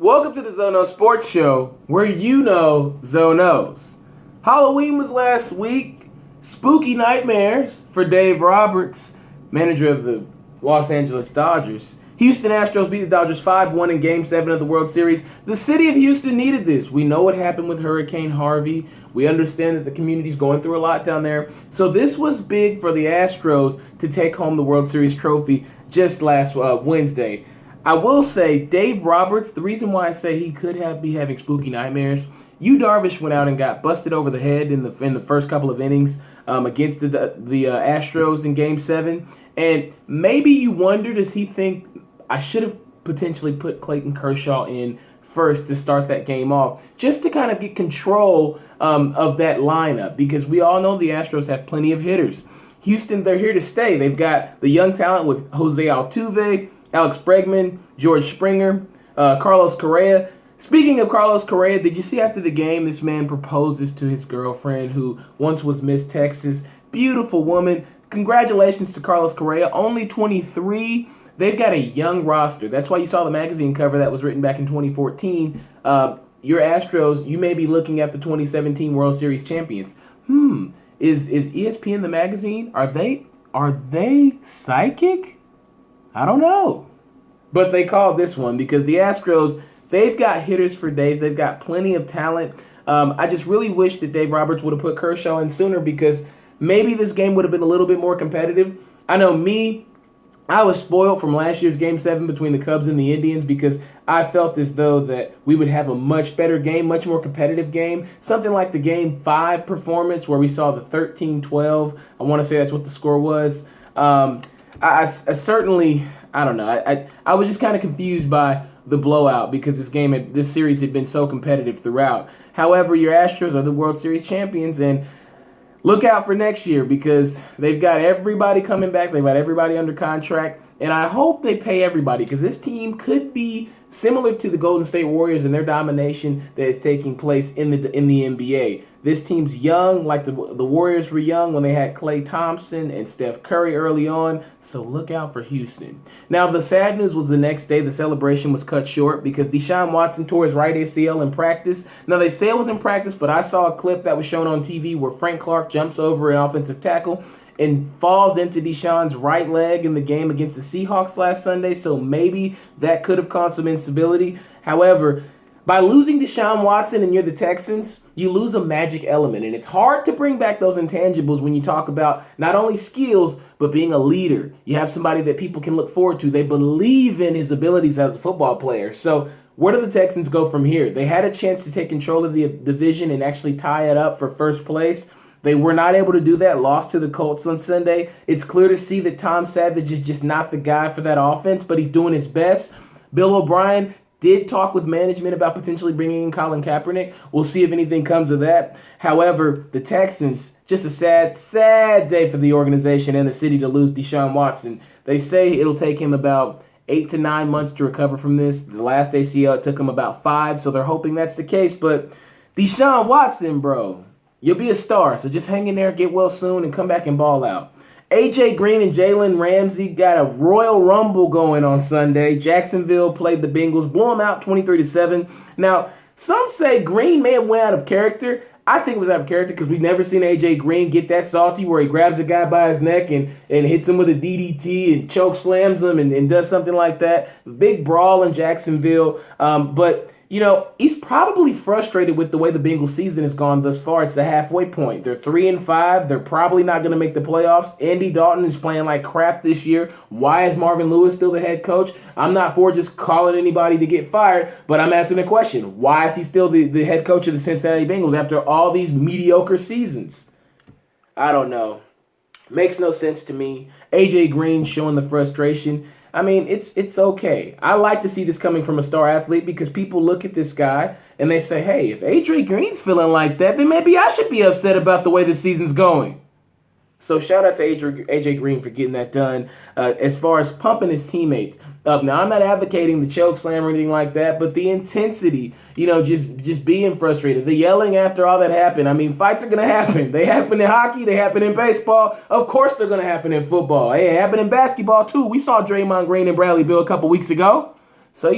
Welcome to the Zono Sports Show, where you know Zonos. Halloween was last week. Spooky nightmares for Dave Roberts, manager of the Los Angeles Dodgers. Houston Astros beat the Dodgers 5-1 in Game 7 of the World Series. The city of Houston needed this. We know what happened with Hurricane Harvey. We understand that the community's going through a lot down there. So this was big for the Astros to take home the World Series trophy just last Wednesday. I will say, Dave Roberts, the reason why I say he could be having spooky nightmares, Yu Darvish went out and got busted over the head in the first couple of innings against the Astros in Game 7. And maybe you wonder, does he think, I should have potentially put Clayton Kershaw in first to start that game off, just to kind of get control of that lineup, because we all know the Astros have plenty of hitters. Houston, they're here to stay. They've got the young talent with Jose Altuve, Alex Bregman, George Springer, Carlos Correa. Speaking of Carlos Correa, did you see after the game this man proposes to his girlfriend who once was Miss Texas? Beautiful woman. Congratulations to Carlos Correa. Only 23. They've got a young roster. That's why you saw the magazine cover that was written back in 2014. Your Astros, you may be looking at the 2017 World Series champions. Is ESPN the magazine? Are they psychic? I don't know. But they called this one because the Astros, they've got hitters for days. They've got plenty of talent. I just really wish that Dave Roberts would have put Kershaw in sooner, because maybe this game would have been a little bit more competitive. I know I was spoiled from last year's Game 7 between the Cubs and the Indians, because I felt as though that we would have a much better game, much more competitive game. Something like the Game 5 performance where we saw the 13-12. I want to say that's what the score was. I certainly, I don't know. I was just kind of confused by the blowout, because this series had been so competitive throughout. However, your Astros are the World Series champions, and look out for next year, because they've got everybody coming back. They've got everybody under contract, and I hope they pay everybody, because this team could be similar to the Golden State Warriors and their domination that is taking place in the NBA. This team's young, like the Warriors were young when they had Klay Thompson and Steph Curry early on, so look out for Houston. Now, the sad news was the next day the celebration was cut short because Deshaun Watson tore his right ACL in practice. Now, they say it was in practice, but I saw a clip that was shown on TV where Frank Clark jumps over an offensive tackle and falls into Deshaun's right leg in the game against the Seahawks last Sunday, so maybe that could have caused some instability. However, by losing Deshaun Watson and you're the Texans, you lose a magic element, and it's hard to bring back those intangibles when you talk about not only skills, but being a leader. You have somebody that people can look forward to. They believe in his abilities as a football player. So where do the Texans go from here? They had a chance to take control of the division and actually tie it up for first place. They were not able to do that, lost to the Colts on Sunday. It's clear to see that Tom Savage is just not the guy for that offense, but he's doing his best. Bill O'Brien did talk with management about potentially bringing in Colin Kaepernick. We'll see if anything comes of that. However, the Texans, just a sad, sad day for the organization and the city to lose Deshaun Watson. They say it'll take him about 8 to 9 months to recover from this. The last ACL, it took him about 5, so they're hoping that's the case. But Deshaun Watson, bro, you'll be a star, so just hang in there, get well soon, and come back and ball out. A.J. Green and Jalen Ramsey got a Royal Rumble going on Sunday. Jacksonville played the Bengals, blew them out 23-7. Now, some say Green may have went out of character. I think it was out of character because we've never seen A.J. Green get that salty where he grabs a guy by his neck and hits him with a DDT and choke slams him and does something like that. Big brawl in Jacksonville, but he's probably frustrated with the way the Bengals season has gone thus far. It's the halfway point. They're 3-5. They're probably not going to make the playoffs. Andy Dalton is playing like crap this year. Why is Marvin Lewis still the head coach? I'm not for just calling anybody to get fired, but I'm asking the question. Why is he still the head coach of the Cincinnati Bengals after all these mediocre seasons? I don't know. Makes no sense to me. A.J. Green showing the frustration. I mean, it's okay. I like to see this coming from a star athlete because people look at this guy and they say, hey, if A.J. Green's feeling like that, then maybe I should be upset about the way the season's going. So shout out to A.J. Green for getting that done. As far as pumping his teammates up. Now, I'm not advocating the choke slam or anything like that, but the intensity, just being frustrated, the yelling after all that happened. I mean, fights are going to happen. They happen in hockey. They happen in baseball. Of course they're going to happen in football. Hey, it happened in basketball, too. We saw Draymond Green and Bradley Beal a couple weeks ago. So,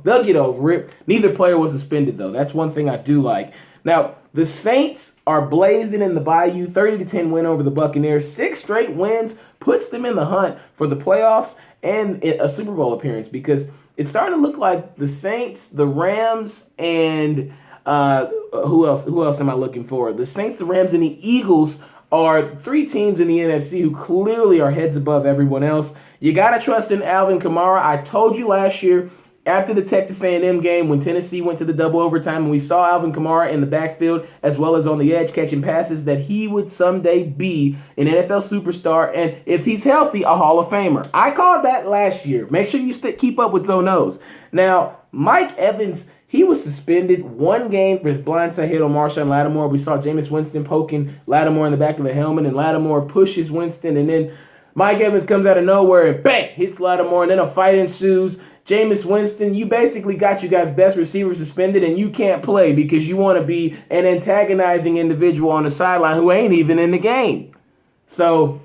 they'll get over it. Neither player was suspended, though. That's one thing I do like. Now, the Saints are blazing in the Bayou, 30-10 win over the Buccaneers. 6 straight wins puts them in the hunt for the playoffs and a Super Bowl appearance, because it's starting to look like the Saints, the Rams, and who else? Who else am I looking for? The Saints, the Rams, and the Eagles are 3 teams in the NFC who clearly are heads above everyone else. You got to trust in Alvin Kamara. I told you last year, after the Texas A&M game, when Tennessee went to the double overtime and we saw Alvin Kamara in the backfield as well as on the edge catching passes, that he would someday be an NFL superstar, and if he's healthy, a Hall of Famer. I called that last year. Make sure you keep up with Zoe Knows. Now, Mike Evans, he was suspended 1 game for his blindside hit on Marshawn Lattimore. We saw Jameis Winston poking Lattimore in the back of the helmet, and Lattimore pushes Winston, and then Mike Evans comes out of nowhere and bang, hits Lattimore, and then a fight ensues. Jameis Winston, you basically got you guys' best receiver suspended, and you can't play because you want to be an antagonizing individual on the sideline who ain't even in the game. So,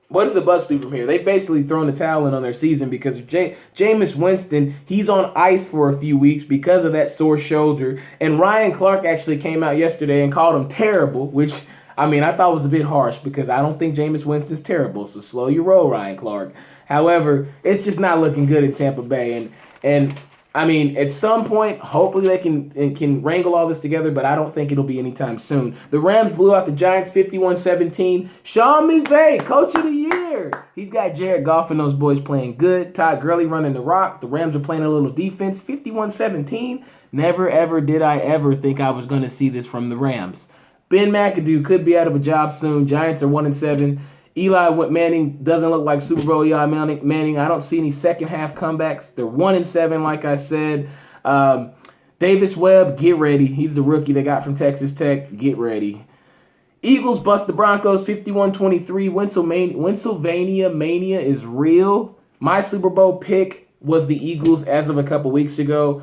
what do the Bucs do from here? They've basically thrown the towel in on their season because Jameis Winston, he's on ice for a few weeks because of that sore shoulder. And Ryan Clark actually came out yesterday and called him terrible, which, I thought was a bit harsh because I don't think Jameis Winston's terrible. So slow your roll, Ryan Clark. However, it's just not looking good in Tampa Bay. And at some point, hopefully they can wrangle all this together, but I don't think it'll be anytime soon. The Rams blew out the Giants 51-17. Sean McVay, Coach of the Year. He's got Jared Goff and those boys playing good. Todd Gurley running the rock. The Rams are playing a little defense. 51-17. Never, ever did I ever think I was going to see this from the Rams. Ben McAdoo could be out of a job soon. Giants are 1-7. Eli Manning doesn't look like Super Bowl Eli Manning. I don't see any second half comebacks. They're 1-7, like I said. Davis Webb, get ready. He's the rookie they got from Texas Tech. Get ready. Eagles bust the Broncos 51-23. Pennsylvania mania is real. My Super Bowl pick was the Eagles as of a couple weeks ago,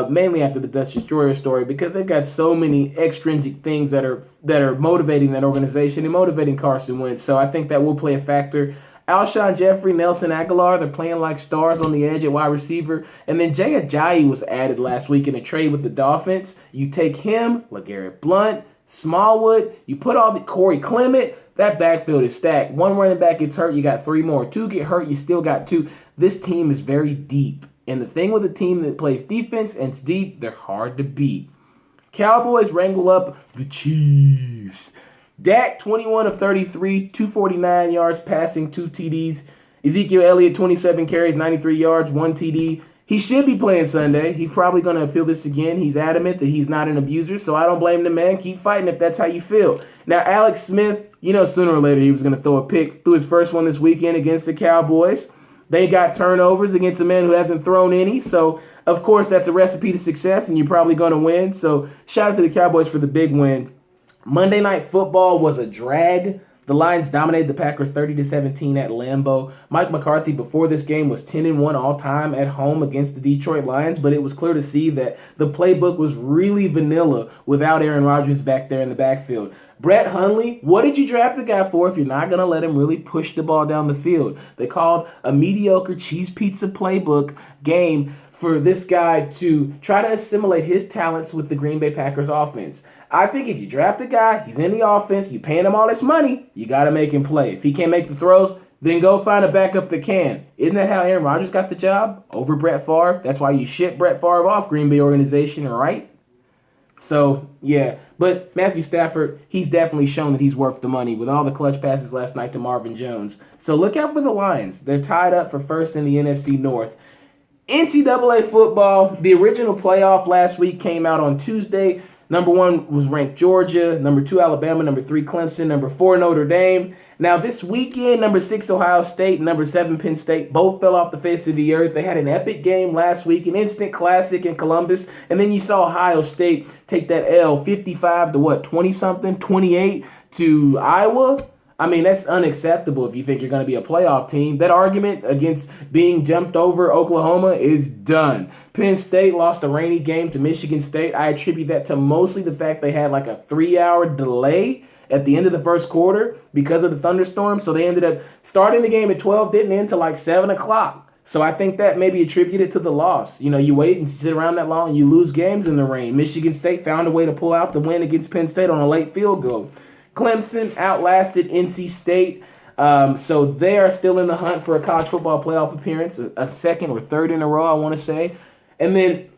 mainly after the Dutch Destroyer story, because they've got so many extrinsic things that are motivating that organization and motivating Carson Wentz. So I think that will play a factor. Alshon Jeffrey, Nelson Aguilar, they're playing like stars on the edge at wide receiver. And then Jay Ajayi was added last week in a trade with the Dolphins. You take him, LeGarrette Blount, Smallwood, you put all the Corey Clement, that backfield is stacked. 1 running back gets hurt, you got 3 more. 2 get hurt, you still got 2. This team is very deep. And the thing with a team that plays defense and it's deep, they're hard to beat. Cowboys wrangle up the Chiefs. Dak, 21 of 33, 249 yards passing, 2 TDs. Ezekiel Elliott, 27 carries, 93 yards, 1 TD. He should be playing Sunday. He's probably going to appeal this again. He's adamant that he's not an abuser, so I don't blame the man. Keep fighting if that's how you feel. Now, Alex Smith, sooner or later he was going to throw a pick. Threw his first one this weekend against the Cowboys. They got turnovers against a man who hasn't thrown any, so of course that's a recipe to success, and you're probably going to win. So shout out to the Cowboys for the big win. Monday Night Football was a drag. The Lions dominated the Packers 30-17 at Lambeau. Mike McCarthy before this game was 10-1 all-time at home against the Detroit Lions, but it was clear to see that the playbook was really vanilla without Aaron Rodgers back there in the backfield. Brett Hundley, what did you draft the guy for if you're not going to let him really push the ball down the field? They called a mediocre cheese pizza playbook game for this guy to try to assimilate his talents with the Green Bay Packers offense. I think if you draft a guy, he's in the offense, you paying him all this money, you got to make him play. If he can't make the throws, then go find a backup that can. Isn't that how Aaron Rodgers got the job over Brett Favre? That's why you ship Brett Favre off Green Bay organization, right? So, yeah. But Matthew Stafford, he's definitely shown that he's worth the money with all the clutch passes last night to Marvin Jones. So look out for the Lions. They're tied up for first in the NFC North. NCAA football, the original playoff last week came out on Tuesday. Number 1 was ranked Georgia, number 2 Alabama, number 3 Clemson, number 4 Notre Dame. Now this weekend, number 6 Ohio State, number 7 Penn State, both fell off the face of the earth. They had an epic game last week, an instant classic in Columbus, and then you saw Ohio State take that L 55 to 20-something, 28 to Iowa. That's unacceptable if you think you're going to be a playoff team. That argument against being jumped over Oklahoma is done. Penn State lost a rainy game to Michigan State. I attribute that to mostly the fact they had like a 3-hour delay at the end of the first quarter because of the thunderstorm. So they ended up starting the game at 12, didn't end till like 7 o'clock. So I think that may be attributed to the loss. You know, you wait and sit around that long, you lose games in the rain. Michigan State found a way to pull out the win against Penn State on a late field goal. Clemson outlasted NC State. So they are still in the hunt for a college football playoff appearance, a second or third in a row, I want to say. And then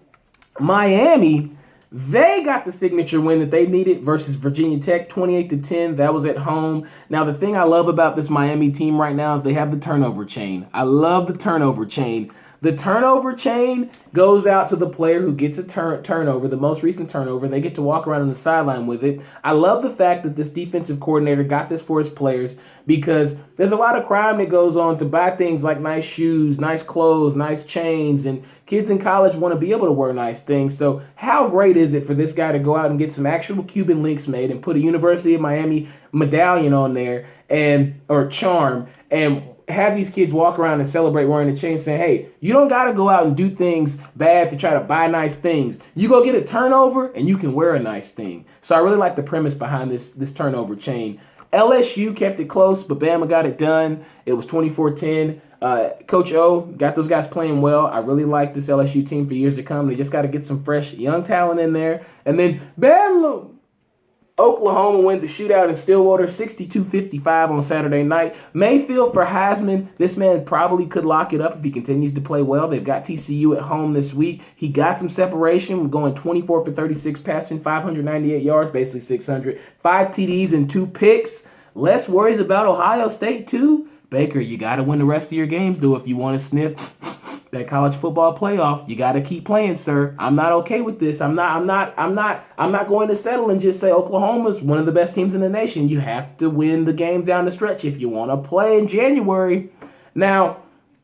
Miami, they got the signature win that they needed versus Virginia Tech, 28-10. That was at home. Now, the thing I love about this Miami team right now is they have the turnover chain. I love the turnover chain. The turnover chain goes out to the player who gets a turnover, the most recent turnover. They get to walk around on the sideline with it. I love the fact that this defensive coordinator got this for his players because there's a lot of crime that goes on to buy things like nice shoes, nice clothes, nice chains, and kids in college want to be able to wear nice things. So how great is it for this guy to go out and get some actual Cuban links made and put a University of Miami medallion on there or charm and have these kids walk around and celebrate wearing the chain saying, hey, you don't got to go out and do things bad to try to buy nice things. You go get a turnover and you can wear a nice thing. So I really like the premise behind this turnover chain. LSU kept it close, but Bama got it done. It was 24-10. Coach O got those guys playing well. I really like this LSU team for years to come. They just got to get some fresh young talent in there. And then Bedlam. Oklahoma wins a shootout in Stillwater, 62-55 on Saturday night. Mayfield for Heisman. This man probably could lock it up if he continues to play well. They've got TCU at home this week. He got some separation, going 24 for 36, passing 598 yards, basically 600. 5 TDs and 2 picks. Less worries about Ohio State, too. Baker, you got to win the rest of your games, though, if you want to sniff that college football playoff. You got to keep playing, sir. I'm not okay with this. I'm not going to settle and just say Oklahoma's one of the best teams in the nation. You have to win the game down the stretch if you want to play in January. Now,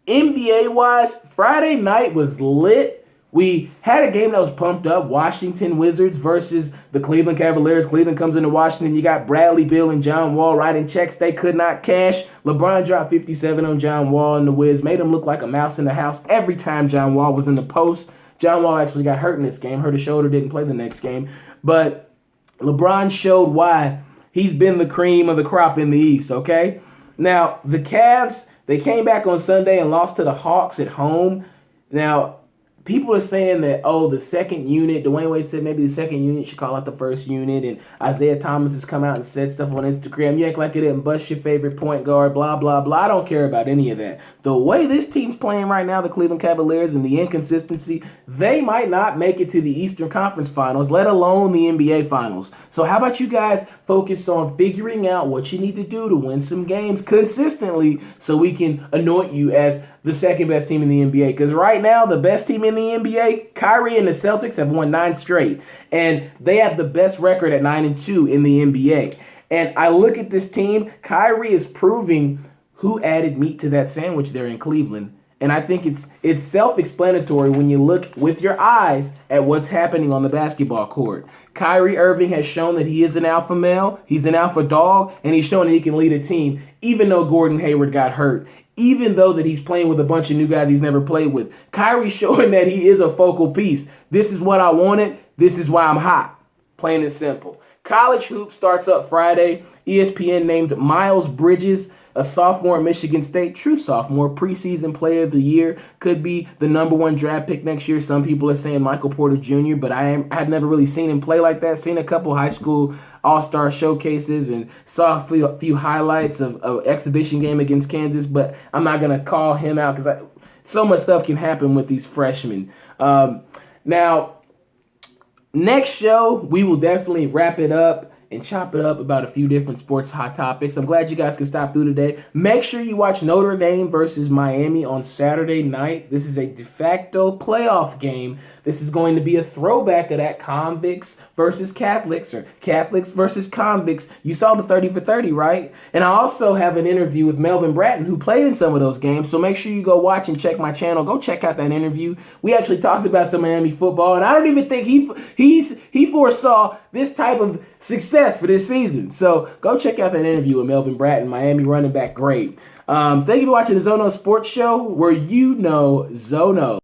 NBA-wise, Friday night was lit. We had a game that was pumped up, Washington Wizards versus the Cleveland Cavaliers. Cleveland comes into Washington. You got Bradley Beal and John Wall writing checks they could not cash. LeBron dropped 57 on John Wall and the Wiz. Made him look like a mouse in the house every time John Wall was in the post. John Wall actually got hurt in this game. Hurt his shoulder, didn't play the next game. But LeBron showed why he's been the cream of the crop in the East, okay? Now, the Cavs, they came back on Sunday and lost to the Hawks at home. Now, people are saying that, the second unit, Dwayne Wade said maybe the second unit should call out the first unit, and Isaiah Thomas has come out and said stuff on Instagram. You act like it didn't bust your favorite point guard, blah, blah, blah. I don't care about any of that. The way this team's playing right now, the Cleveland Cavaliers, and the inconsistency, they might not make it to the Eastern Conference Finals, let alone the NBA Finals. So how about you guys focus on figuring out what you need to do to win some games consistently so we can anoint you as the second best team in the NBA? Because right now, the best team in the NBA, Kyrie and the Celtics have won 9 straight. And they have the best record at 9-2 in the NBA. And I look at this team, Kyrie is proving who added meat to that sandwich there in Cleveland. And I think it's self-explanatory when you look with your eyes at what's happening on the basketball court. Kyrie Irving has shown that he is an alpha male, he's an alpha dog, and he's shown that he can lead a team, even though Gordon Hayward got hurt. Even though that he's playing with a bunch of new guys he's never played with. Kyrie's showing that he is a focal piece. This is what I wanted. This is why I'm hot. Plain and simple. College hoops starts up Friday. ESPN named Miles Bridges, a sophomore at Michigan State, true sophomore, preseason player of the year, could be the #1 draft pick next year. Some people are saying Michael Porter Jr., but I've never really seen him play like that. Seen a couple high school all-star showcases and saw a few highlights of an exhibition game against Kansas, but I'm not going to call him out because so much stuff can happen with these freshmen. Now, next show, we will definitely wrap it up and chop it up about a few different sports hot topics. I'm glad you guys could stop through today. Make sure you watch Notre Dame versus Miami on Saturday night. This is a de facto playoff game. This is going to be a throwback of that convicts versus Catholics or Catholics versus convicts. You saw the 30 for 30, right? And I also have an interview with Melvin Bratton who played in some of those games. So make sure you go watch and check my channel. Go check out that interview. We actually talked about some Miami football, and I don't even think he foresaw this type of success for this season. So go check out that interview with Melvin Bratton, Miami running back great. Thank you for watching the Zono Sports Show, where you know Zono.